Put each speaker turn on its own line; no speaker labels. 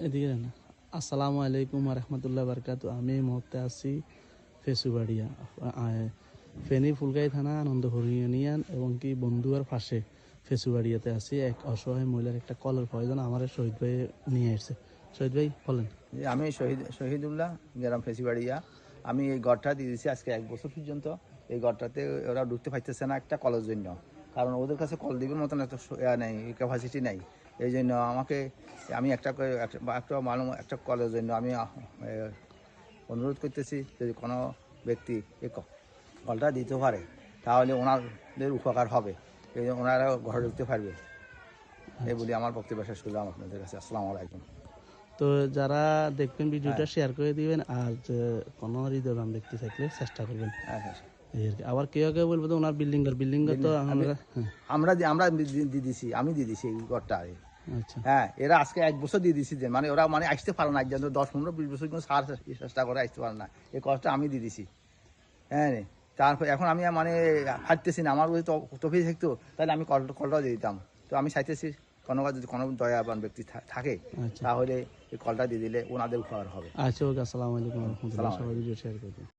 এদিকে না। আসসালামু আলাইকুম রহমতুল্লাহ বারকাত। আমি এই মুহূর্তে আছি ফেসুবাড়িয়া, ফেনী ফুলগাই থানা আনন্দপুর ইউনিয়ন এবং কি বন্ধুয়ার পাশে ফেসুবাড়িয়াতে আছি। এক অসহায় মহিলার একটা কলের প্রয়োজন, আমার শহীদ ভাই নিয়ে এসেছে। শহীদ ভাই বলেন।
আমি শহীদুল্লাহ, গ্রাম ফেসিবাড়িয়া। আমি এই ঘরটা দিয়ে দিয়েছি আজকে 1 বছর পর্যন্ত। এই ঘরটাতে ওরা ঢুকতে পারতেছে না একটা কলের জন্য, কারণ ওদের কাছে কল দিবের মতন এত নেই, ক্যাপাসিটি নাই। এই জন্য আমি একটা কলের জন্য আমি অনুরোধ করতেছি, যদি কোনো ব্যক্তি এই কলটা দিতে পারে তাহলে ওনাদের উপকার হবে, এই জন্য ওনারা ঘরে ঢুকতে পারবে। এই বলি আমার বক্তব্য শেষ করলাম আপনাদের কাছে। আসসালামু আলাইকুম।
তো যারা দেখবেন ভিডিওটা
হ্যাঁ
শেয়ার করে দিবেন, আর কোনো হৃদয়বান ব্যক্তি থাকলে চেষ্টা করবেন।
হ্যাঁ হ্যাঁ
এই আর কি। আবার কেউ কেউ বলবো তো ওনার বিল্ডিং তো আমরা
আমরা দিয়ে দিছি, আমি দিয়ে দিছি এই ঘরটা।
আচ্ছা
হ্যাঁ, এরা আজকে 1 বছর দিয়ে দিছি, যে মানে ওরা মানে আসতে পারে না, একজন 10-15-20 বছর কিন্তু সার চেষ্টা করে আসতে পারে না, এই কষ্টটা আমি দিয়ে দিছি। হ্যাঁ রে, তারপর এখন আমি মানে হাঁটতেছি না, আমার যদি তফি থাকতো তাহলে আমি কলটা দিয়ে দিতাম। তো আমি চাইতেছি যদি কোনো দয়াবান ব্যক্তি থাকে
আচ্ছা
তাহলে এই কলটা দিয়ে দিলে ওনাদের উপকার হবে।
আচ্ছা, ওকে। আসসালামু আলাইকুম রহমতুল্লাহ।
সালাম
সবাই ভিডিও শেয়ার করে দিন।